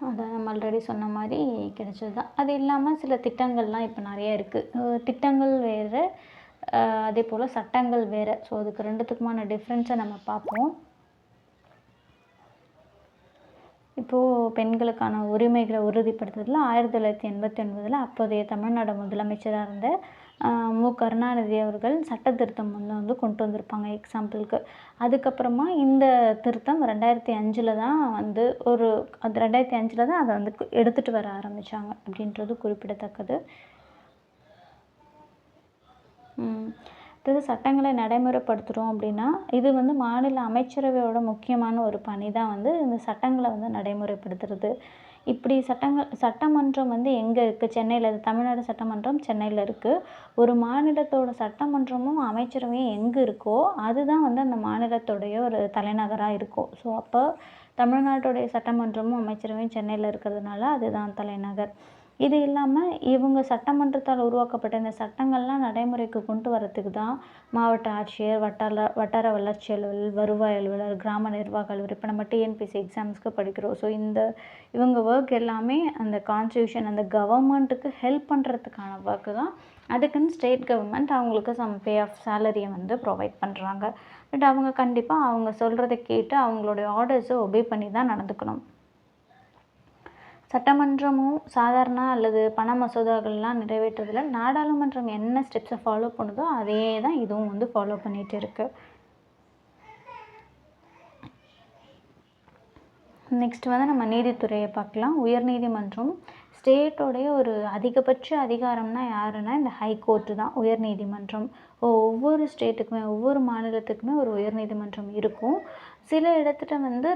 அதை நம்ம ஆல்ரெடி சொன்ன மாதிரி கிடைச்சது தான். அது இல்லாமல் சில திட்டங்கள்லாம் இப்போ நிறைய இருக்குது. திட்டங்கள் வேறு, அதே போல் சட்டங்கள் வேறு. ஸோ அதுக்கு ரெண்டுத்துக்குமான டிஃப்ரென்ஸை நம்ம பார்ப்போம். இப்போது பெண்களுக்கான உரிமைகளை உறுதிப்படுத்துறதுல 1989 அப்போதைய தமிழ்நாடு முதலமைச்சராக இருந்த மு. கருணாநிதி அவர்கள் சட்ட திருத்தம் வந்து கொண்டு வந்திருப்பாங்க எக்ஸாம்பிளுக்கு. அதுக்கப்புறமா இந்த திருத்தம் 2005 தான் வந்து அது 2005 தான் அதை வந்து எடுத்துகிட்டு வர ஆரம்பித்தாங்க அப்படின்றது குறிப்பிடத்தக்கது. சட்டங்களை நடைமுறைப்படுத்துகிறோம் அப்படின்னா இது வந்து மாநில அமைச்சரவையோட முக்கியமான ஒரு பணி தான் வந்து இந்த சட்டங்களை வந்து நடைமுறைப்படுத்துறது. இப்படி சட்டமன்றம் வந்து எங்கே இருக்குது? சென்னையில். தமிழ்நாடு சட்டமன்றம் சென்னையில் இருக்குது. ஒரு மாநிலத்தோட சட்டமன்றமும் அமைச்சரவையும் எங்கே இருக்கோ அதுதான் வந்து அந்த மாநிலத்தோடைய ஒரு தலைநகராக இருக்கும். ஸோ அப்போ தமிழ்நாட்டுடைய சட்டமன்றமும் அமைச்சரவையும் சென்னையில் இருக்கிறதுனால அதுதான் தலைநகர். இது இல்லாமல் இவங்க சட்டமன்றத்தால் உருவாக்கப்பட்ட இந்த சட்டங்கள்லாம் நடைமுறைக்கு கொண்டு வரத்துக்கு தான் மாவட்ட ஆட்சியர், வட்டார வளர்ச்சி அலுவலர், வருவாய் அலுவலர், கிராம நிர்வாக அலுவலர், இப்போ நம்ம டிஎன்பிஎஸ்சி எக்ஸாம்ஸ்க்கு படிக்கிறோம். ஸோ இவங்க ஒர்க் எல்லாமே அந்த கான்ஸ்டியூஷன் அந்த கவர்மெண்ட்டுக்கு ஹெல்ப் பண்ணுறதுக்கான ஒர்க்கு தான். அதுக்குன்னு ஸ்டேட் கவர்மெண்ட் அவங்களுக்கு சம் பே ஆஃப் சேலரியை வந்து ப்ரொவைட் பண்ணுறாங்க. பட் அவங்க கண்டிப்பாக அவங்க சொல்கிறத கேட்டு அவங்களுடைய ஆர்டர்ஸை ஒபே பண்ணி தான் நடந்துக்கணும். சட்டமன்றமும் சாதாரண அல்லது பண மசோதாக்கள்லாம் நிறைவேற்றுறதுல நாடாளுமன்றம் என்ன ஸ்டெப்ஸை ஃபாலோ பண்ணுதோ அதே தான் இதுவும் வந்து ஃபாலோ பண்ணிகிட்டு இருக்குது. நெக்ஸ்ட் வந்து நம்ம நீதித்துறையை பார்க்கலாம். உயர்நீதிமன்றம் ஸ்டேட்டோடைய ஒரு அதிகபட்ச அதிகாரம்னா யாருன்னா இந்த ஹைகோர்ட்டு தான், உயர்நீதிமன்றம். ஒவ்வொரு ஸ்டேட்டுக்குமே ஒவ்வொரு மாநிலத்துக்குமே ஒரு உயர்நீதிமன்றம் இருக்கும். சில இடத்துல வந்து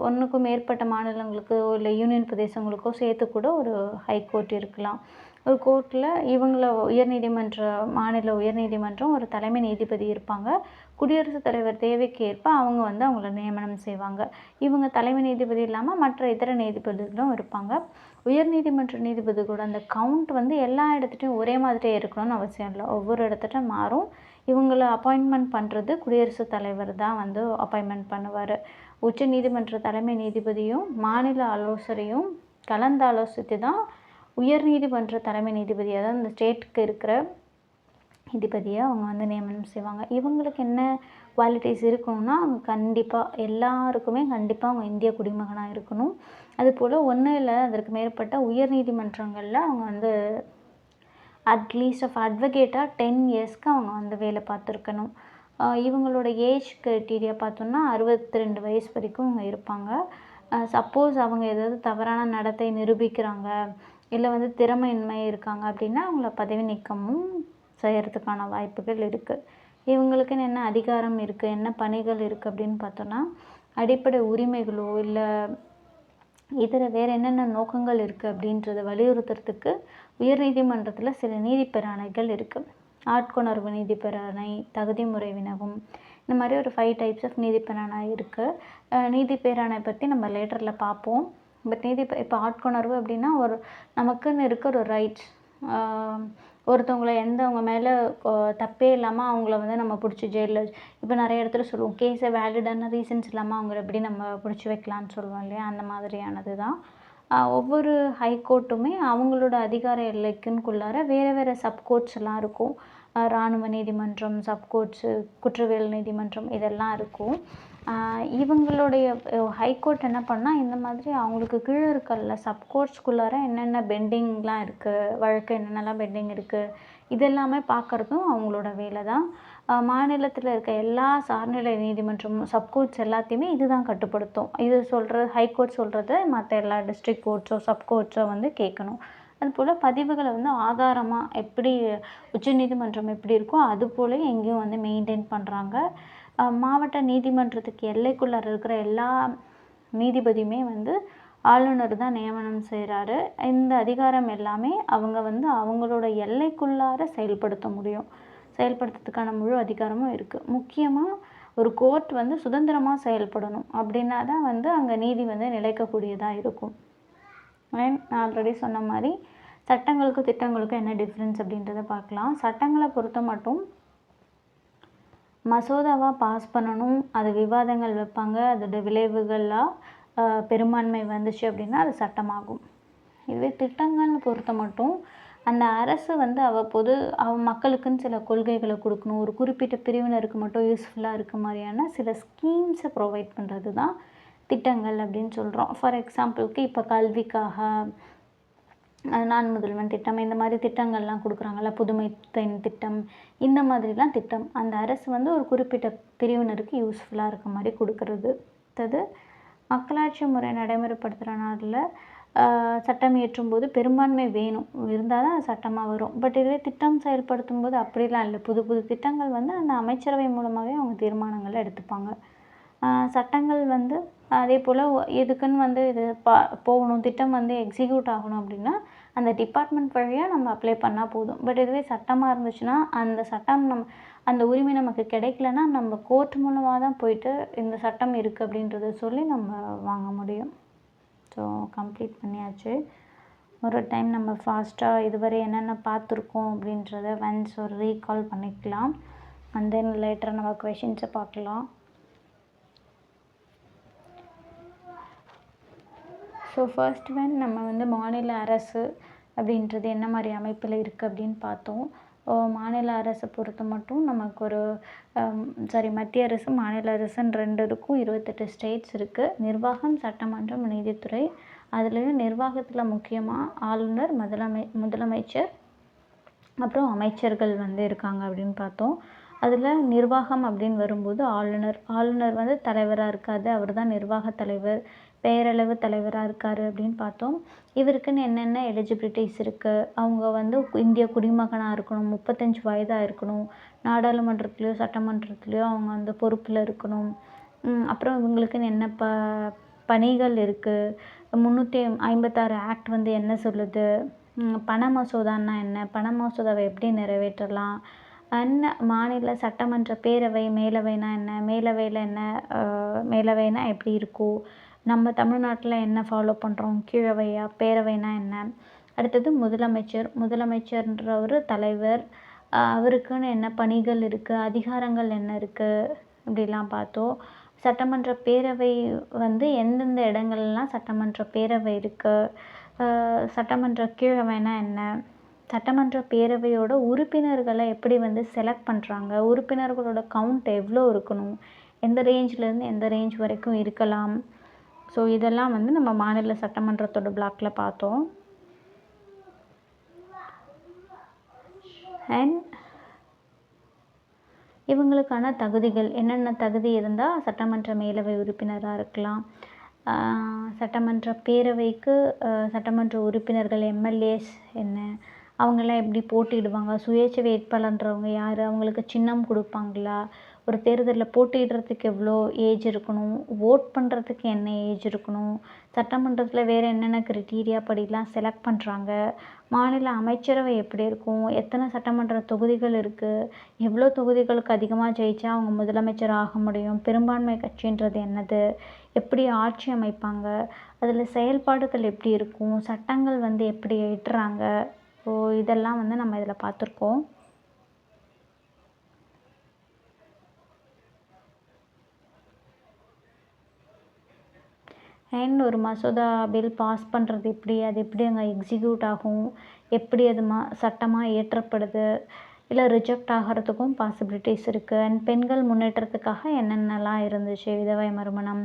1க்கும் மேற்பட்ட மாநிலங்களுக்கோ இல்லை யூனியன் பிரதேசங்களுக்கோ சேர்த்து கூட ஒரு ஹைகோர்ட் இருக்கலாம். ஒரு கோர்ட்டில் மாநில உயர்நீதிமன்றம் ஒரு தலைமை நீதிபதி இருப்பாங்க. குடியரசுத் தலைவர் தேவைக்கு ஏற்ப அவங்க வந்து அவங்கள நியமனம் செய்வாங்க. இவங்க தலைமை நீதிபதி இல்லாமல் மற்ற இதர நீதிபதிகளும் இருப்பாங்க. உயர்நீதிமன்ற நீதிபதிகளோட அந்த கவுண்ட் வந்து எல்லா இடத்துலையும் ஒரே மாதிரியே இருக்கணும்னு அவசியம் இல்லை. ஒவ்வொரு இடத்துல மாறும். இவங்கள அப்பாயின்மெண்ட் பண்ணுறது குடியரசுத் தலைவர் தான் வந்து அப்பாயின்மெண்ட் பண்ணுவார். உச்ச நீதிமன்ற தலைமை நீதிபதியும் மாநில ஆலோசனையும் கலந்து ஆலோசித்து தான் உயர்நீதிமன்ற தலைமை நீதிபதி, அதாவது இந்த ஸ்டேட்டுக்கு இருக்கிற நீதிபதியை அவங்க வந்து நியமனம் செய்வாங்க. இவங்களுக்கு என்ன குவாலிட்டிஸ் இருக்கணும்னா, அவங்க கண்டிப்பாக எல்லாருக்குமே கண்டிப்பாக அவங்க இந்திய குடிமகனாக இருக்கணும். அதுபோல் ஒன்றும் இல்லை அதற்கு மேற்பட்ட உயர்நீதிமன்றங்களில் அவங்க வந்து அட்லீஸ்ட் அட்வொகேட்டாக 10 இயர்ஸ்க்கு அவங்க வந்து வேலை பார்த்துருக்கணும். இவங்களோட ஏஜ் க்ரைட்டீரியா பார்த்தோம்னா 62 வயசு வரைக்கும் அவங்க இருப்பாங்க. சப்போஸ் அவங்க ஏதாவது தவறான நடத்தை நிரூபிக்கிறாங்க, இல்லை வந்து திறமையின்மை இருக்காங்க அப்படின்னா அவங்கள பதவி நீக்கமும் செய்கிறதுக்கான வாய்ப்புகள் இருக்குது. இவங்களுக்குன்னு என்ன அதிகாரம் இருக்குது, என்ன பணிகள் இருக்குது அப்படின்னு பார்த்தோன்னா, அடிப்படை உரிமைகளோ இல்லை வேறு என்னென்ன நோக்கங்கள் இருக்குது அப்படின்றத வலியுறுத்துறதுக்கு உயர்நீதிமன்றத்தில் சில நீதிப்பேராணைகள் இருக்குது. ஆட்கொணர்வு நீதிப்பேராணை, தகுதி முறை வினவும், இந்த மாதிரி ஒரு 5 டைப்ஸ் ஆஃப் நீதிப்பேராணை இருக்குது. நீதிப்பேராணை பற்றி நம்ம லேட்டரில் பார்ப்போம். பட் இப்போ ஆட்கொணர்வு அப்படின்னா நமக்குன்னு இருக்க ஒரு ரைட்ஸ். ஒருத்தவங்களை அவங்க மேலே தப்பே இல்லாமல் அவங்கள வந்து நம்ம பிடிச்சி ஜெயிலில் இப்போ நிறைய இடத்துல சொல்லுவோம், கேஸை வேலிடான ரீசன்ஸ் இல்லாமல் அவங்கள எப்படி நம்ம பிடிச்சி வைக்கலான்னு சொல்லுவோம் இல்லையா, அந்த மாதிரியானது தான். ஒவ்வொரு ஹைகோர்ட்டுமே அவங்களோட அதிகார எல்லைக்குன்னுக்குள்ளார வேறு சப்கோர்ட்ஸ் எல்லாம் இருக்கும். இராணுவ நீதிமன்றம், சப்கோர்ட்ஸு, குற்றவியல் நீதிமன்றம் இதெல்லாம் இருக்கும். இவங்களுடைய ஹைகோர்ட் என்ன பண்ணால் இந்த மாதிரி அவங்களுக்கு கீழே இருக்கல சப்கோர்ட்ஸ்குள்ளார என்னென்ன பெண்டிங்லாம் இருக்குது, வழக்கு என்னென்னலாம் பெண்டிங் இருக்குது, இதெல்லாமே பார்க்குறதும் அவங்களோட வேலை தான். மாநிலத்தில் இருக்க எல்லா சார்நிலை நீதிமன்றமும் சப்கோர்ட்ஸ் எல்லாத்தையுமே இது தான் கட்டுப்படுத்தும். இது ஹைகோர்ட் சொல்கிறத மற்ற எல்லா டிஸ்ட்ரிக்ட் கோர்ட்ஸோ சப்கோர்ட்ஸோ வந்து கேட்கணும். அதுபோல் பதிவுகளை வந்து ஆதாரமாக எப்படி உச்சநீதிமன்றம் எப்படி இருக்கோ அதுபோல் எங்கேயும் வந்து மெயின்டைன் பண்ணுறாங்க. மாவட்ட நீதிமன்றத்துக்கு எல்லைக்குள்ளார இருக்கிற எல்லா நீதிபதியுமே வந்து ஆளுநர் தான் நியமனம் செய்கிறாரு. இந்த அதிகாரம் எல்லாமே அவங்க வந்து அவங்களோட எல்லைக்குள்ளார செயல்படுத்த முடியும். செயல்படுத்துறதுக்கான முழு அதிகாரமும் இருக்குது. முக்கியமாக ஒரு கோர்ட் வந்து சுதந்திரமாக செயல்படணும் அப்படின்னா தான் வந்து அங்கே நீதி வந்து நிலைக்கக்கூடியதாக இருக்கும். நான் ஆல்ரெடி சொன்ன மாதிரி சட்டங்களுக்கும் திட்டங்களுக்கும் என்ன டிஃப்ரென்ஸ் அப்படின்றத பார்க்கலாம். சட்டங்களை பொறுத்த மட்டும் மசோதாவாக பாஸ் பண்ணணும், அது விவாதங்கள் வைப்பாங்க, அதோட விளைவுகளாக பெரும்பான்மை வந்துச்சு அப்படின்னா அது சட்டமாகும். இதுவே திட்டங்கள்னு பொறுத்த மட்டும் அந்த அரசு வந்து மக்களுக்குன்னு சில கொள்கைகளை கொடுக்கணும், ஒரு குறிப்பிட்ட பிரிவினருக்கு மட்டும் யூஸ்ஃபுல்லாக இருக்க மாதிரியான சில ஸ்கீம்ஸை ப்ரொவைட் பண்ணுறது தான் திட்டங்கள் அப்படின்னு சொல்கிறோம். ஃபார் எக்ஸாம்பிளுக்கு இப்போ கல்விக்காக நான் முதல்வன் திட்டம், இந்த மாதிரி திட்டங்கள்லாம் கொடுக்குறாங்கல்ல, புதுமை பெண் திட்டம், இந்த மாதிரிலாம் திட்டம் அந்த அரசு வந்து ஒரு குறிப்பிட்ட பிரிவினருக்கு யூஸ்ஃபுல்லாக இருக்க மாதிரி கொடுக்கறது. மக்களாட்சி முறை நடைமுறைப்படுத்துகிற நாட்டில் சட்டம் இயற்றும்போது பெரும்பான்மை வேணும், இருந்தால் தான் அது சட்டமாக வரும். பட் இதுவே திட்டம் செயல்படுத்தும் போது அப்படிலாம் இல்லை. புது புது திட்டங்கள் வந்து அந்த அமைச்சரவை மூலமாகவே அவங்க தீர்மானங்களை எடுத்துப்பாங்க. சட்டங்கள் வந்து அதே போல் எதுக்குன்னு வந்து இது போகணும், திட்டம் வந்து எக்ஸிக்யூட் ஆகணும் அப்படின்னா அந்த டிபார்ட்மெண்ட் வழியாக நம்ம அப்ளை பண்ணால் போதும். பட் இதுவே சட்டமாக இருந்துச்சுன்னா அந்த உரிமை நமக்கு கிடைக்கலன்னா நம்ம கோர்ட் மூலமாக தான் போயிட்டு இந்த சட்டம் இருக்குது அப்படின்றத சொல்லி நம்ம வாங்க முடியும். ஸோ கம்ப்ளீட் பண்ணியாச்சு. ஒரு டைம் நம்ம ஃபாஸ்ட்டாக இதுவரை என்னென்ன பார்த்துருக்கோம் அப்படின்றத ஒன்ஸ் ஒரு ரீகால் பண்ணிக்கலாம். அண்ட் தென் லேட்டர் நம்ம கொஷின்ஸை பார்க்கலாம். ஸோ ஃபர்ஸ்ட் நம்ம வந்து மாநில அரசு அப்படின்றது என்ன மாதிரி அமைப்பில் இருக்குது அப்படின்னு பார்த்தோம். மாநில அரசை பொறுத்த மட்டும் நமக்கு மத்திய அரசு மாநில அரசுன்னு 2 இருக்கும். 28 ஸ்டேட்ஸ் இருக்குது. நிர்வாகம், சட்டமன்றம், நீதித்துறை. அதுலேயும் நிர்வாகத்தில் முக்கியமாக ஆளுநர், முதலமைச்சர், அப்புறம் அமைச்சர்கள் வந்து இருக்காங்க அப்படின்னு பார்த்தோம். அதில் நிர்வாகம் அப்படின்னு வரும்போது ஆளுநர் வந்து தலைவராக இருக்காது, அவர் தான் நிர்வாக தலைவர். பேரளவு தலைவராக இருக்கார் அப்படின்னு பார்த்தோம். இவருக்குன்னு என்னென்ன எலிஜிபிலிட்டிஸ் இருக்குது, அவங்க வந்து இந்திய குடிமகனாக இருக்கணும், 35 வயதாக இருக்கணும், நாடாளுமன்றத்துலேயோ சட்டமன்றத்துலேயோ அவங்க வந்து பொறுப்பில் இருக்கணும். அப்புறம் இவங்களுக்குன்னு என்ன பணிகள் இருக்குது, 356 ஆக்ட் வந்து என்ன சொல்லுது, பண மசோதான்னா என்ன, பண மசோதாவை எப்படி நிறைவேற்றலாம், மாநில சட்டமன்ற பேரவை மேலவைனா என்ன, மேலவையில் என்ன, மேலவைனா எப்படி இருக்கும், நம்ம தமிழ்நாட்டில் என்ன ஃபாலோ பண்ணுறோம், கீழவையா பேரவைனா என்ன. அடுத்தது முதலமைச்சர்ன்ற ஒரு தலைவர், அவருக்குன்னு என்ன பணிகள் இருக்குது, அதிகாரங்கள் என்ன இருக்குது, இப்படிலாம் பார்த்தோம். சட்டமன்ற பேரவை வந்து எந்தெந்த இடங்கள்லாம் சட்டமன்ற பேரவை இருக்குது, சட்டமன்ற கீழவைனா என்ன, சட்டமன்ற பேரவையோட உறுப்பினர்களை எப்படி வந்து செலக்ட் பண்ணுறாங்க, உறுப்பினர்களோட கவுண்ட் எவ்வளோ இருக்கணும், எந்த ரேஞ்சிலேருந்து எந்த ரேஞ்ச் வரைக்கும் இருக்கலாம். ஸோ இதெல்லாம் வந்து நம்ம மாநில சட்டமன்றத்தோட பிளாக்கில் பார்த்தோம். அண்ட் இவங்களுக்கான தகுதிகள் என்னென்ன தகுதி இருந்தால் சட்டமன்ற மேலவை உறுப்பினராக இருக்கலாம், சட்டமன்ற பேரவைக்கு சட்டமன்ற உறுப்பினர்கள் எம்எல்ஏஸ் என்ன, அவங்கெல்லாம் எப்படி போட்டியிடுவாங்க, சுயேட்சை வேட்பாளர்ன்றவங்க யார், அவங்களுக்கு சின்னம் கொடுப்பாங்களா, ஒரு தேர்தலில் போட்டியிடுறதுக்கு எவ்வளோ ஏஜ் இருக்கணும், ஓட் பண்ணுறதுக்கு என்ன ஏஜ் இருக்கணும், சட்டமன்றத்தில் வேறு என்னென்ன க்ரைட்டீரியா படிலாம் செலக்ட் பண்ணுறாங்க, மாநில அமைச்சரவை எப்படி இருக்கும், எத்தனை சட்டமன்ற தொகுதிகள் இருக்குது, எவ்வளோ தொகுதிகளுக்கு அதிகமாக ஜெயிச்சா அவங்க முதலமைச்சர் ஆக முடியும், பெரும்பான்மை கட்சின்றது என்னது, எப்படி ஆட்சி அமைப்பாங்க, அதில் செயல்பாடுகள் எப்படி இருக்கும், சட்டங்கள் வந்து எப்படி ஏற்றுறாங்க. ஸோ இதெல்லாம் வந்து நம்ம இதில் பார்த்துருக்கோம். அண்ட் ஒரு மசோதா பில் பாஸ் பண்ணுறது எப்படி, அது எப்படி அங்கே எக்ஸிக்யூட் ஆகும், எப்படி அது சட்டமாக ஏற்றப்படுது, இல்லை ரிஜெக்ட் ஆகிறதுக்கும் பாசிபிலிட்டிஸ் இருக்குது. அண்ட் பெண்கள் முன்னேற்றத்துக்காக என்னென்னலாம் இருந்துச்சு, விதவை மறுமணம்,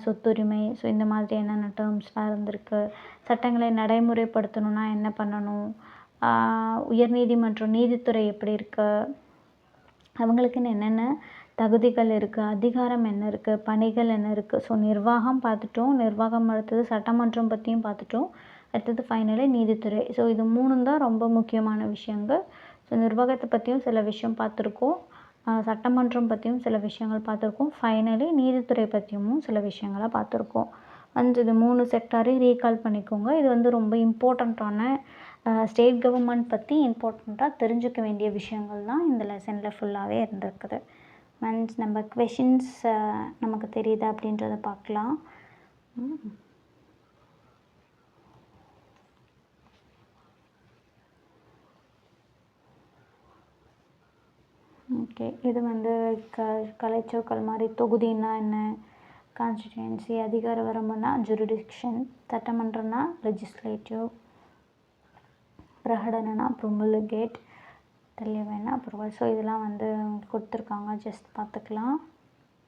சொத்துரிமை, ஸோ இந்த மாதிரி என்னென்ன டேர்ம்ஸ்லாம் இருந்திருக்கு, சட்டங்களை நடைமுறைப்படுத்தணுன்னா என்ன பண்ணணும், உயர்நீதிமன்றம் நீதித்துறை எப்படி இருக்குது, அவங்களுக்குன்னு என்னென்ன தகுதிகள் இருக்குது, அதிகாரம் என்ன இருக்குது, பணிகள் என்ன இருக்குது. ஸோ நிர்வாகம் பார்த்துட்டோம், நிர்வாகம் அடுத்தது சட்டமன்றம் பற்றியும் பார்த்துட்டோம், அடுத்தது ஃபைனலி நீதித்துறை. ஸோ இது 3 தான் ரொம்ப முக்கியமான விஷயங்கள். ஸோ நிர்வாகத்தை பற்றியும் சில விஷயம் பார்த்துருக்கோம், சட்டமன்றம் பற்றியும் சில விஷயங்கள் பார்த்துருக்கோம், ஃபைனலி நீதித்துறை பற்றியும் சில விஷயங்களை பார்த்துருக்கோம். இது 3 செக்டாரையும் ரீகால் பண்ணிக்கோங்க. இது வந்து ரொம்ப இம்பார்ட்டண்ட்டான ஸ்டேட் கவர்மெண்ட் பற்றி இம்பார்ட்டண்ட்டாக தெரிஞ்சுக்க வேண்டிய விஷயங்கள் தான் இந்த லெசனில் ஃபுல்லாகவே இருந்திருக்குது. மீன்ஸ் நம்ம கொஷின்ஸ் நமக்கு தெரியுதா அப்படின்றத பார்க்கலாம். ஓகே, இது வந்து கலைச்சொற்கள் மாதிரி தொகுதின்னா என்ன, கான்ஸ்டிடியூன்சி, அதிகார வரம்புனா ஜுரிடிக்ஷன், சட்டமன்றம்னா லெஜிஸ்லேட்டிவ், பிரகடனனா ப்ரொமுல்கேட், தெளிவான அப்ரூவல். ஸோ இதெல்லாம் வந்து கொடுத்துருக்காங்க, ஜஸ்ட் பார்த்துக்கலாம்.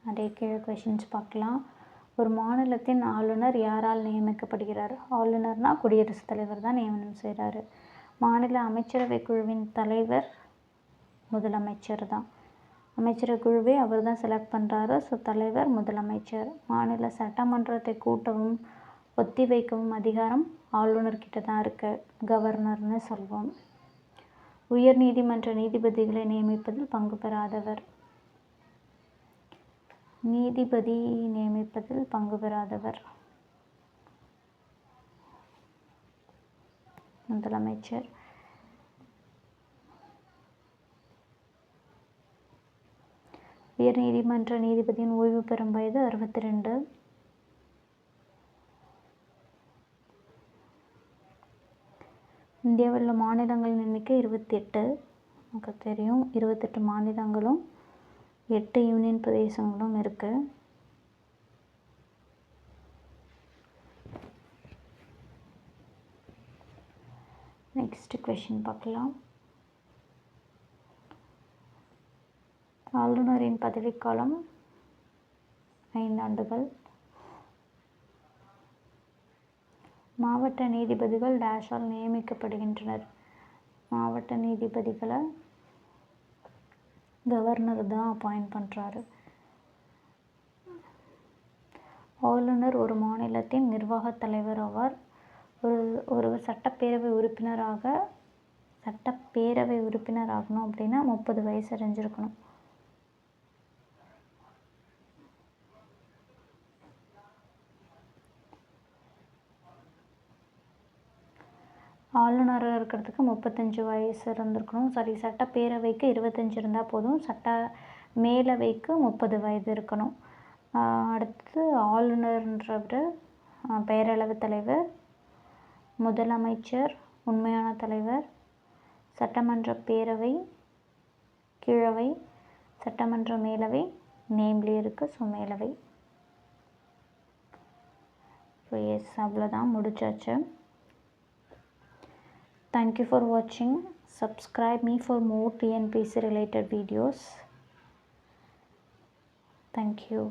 நிறைய கீழே கொஷின்ஸ் பார்க்கலாம். ஒரு மாநிலத்தின் ஆளுநர் யாரால் நியமிக்கப்படுகிறார், ஆளுநர்னால் குடியரசுத் தலைவர் தான் நியமனம் செய்கிறாரு. மாநில அமைச்சரவை குழுவின் தலைவர் முதலமைச்சர் தான், அமைச்சரவை குழுவே அவர் தான் செலக்ட் பண்ணுறாரு. ஸோ தலைவர் முதலமைச்சர். மாநில சட்டமன்றத்தை கூட்டவும் ஒத்திவைக்கவும் அதிகாரம் ஆளுநர்கிட்ட தான் இருக்குது, கவர்னர்னு சொல்வோம். உயர் நீதிமன்ற நீதிபதிகளை நியமிப்பதில் பங்கு பெறாதவர், நீதிபதி நியமிப்பதில் பங்கு பெறாதவர் முதலமைச்சர். உயர் நீதிமன்ற நீதிபதியின் ஓய்வு பெறும் வயது 62. இந்தியாவில் உள்ள மாநிலங்களின் எண்ணிக்கை 28. நமக்கு தெரியும் 28 மாநிலங்களும் 8 யூனியன் பிரதேசங்களும் இருக்குது. நெக்ஸ்ட் கொஷின் பார்க்கலாம். ஆளுநரின் பதவிக்காலம் 5 ஆண்டுகள். மாவட்ட நீதிபதிகள் டேஷால் நியமிக்கப்படுகின்றனர். மாவட்ட நீதிபதிகளை கவர்னர் தான் அப்பாயிண்ட் பண்ணுறாரு. ஆளுநர் ஒரு மாநிலத்தின் நிர்வாகத் தலைவர் ஆவார். ஒருவர் சட்டப்பேரவை உறுப்பினர் ஆகணும் அப்படின்னா 30 வயசு அடைஞ்சிருக்கணும். ஆளுநராக இருக்கிறதுக்கு 35 வயசு இருந்திருக்கணும். சட்டப்பேரவைக்கு 25 இருந்தால் போதும். மேலவைக்கு 30 வயது இருக்கணும். அடுத்து ஆளுநர்ன்றவர் பேரவைத் தலைவர், முதலமைச்சர் உண்மையான தலைவர், சட்டமன்ற பேரவை கீழவை, சட்டமன்ற மேலவை நேம்லேயே இருக்குது. ஸோ மேலவை. ஸோ எஸ், அவ்வளோதான், முடிச்சாச்சு. Thank you for watching. Subscribe me for more TNPC related videos. Thank you.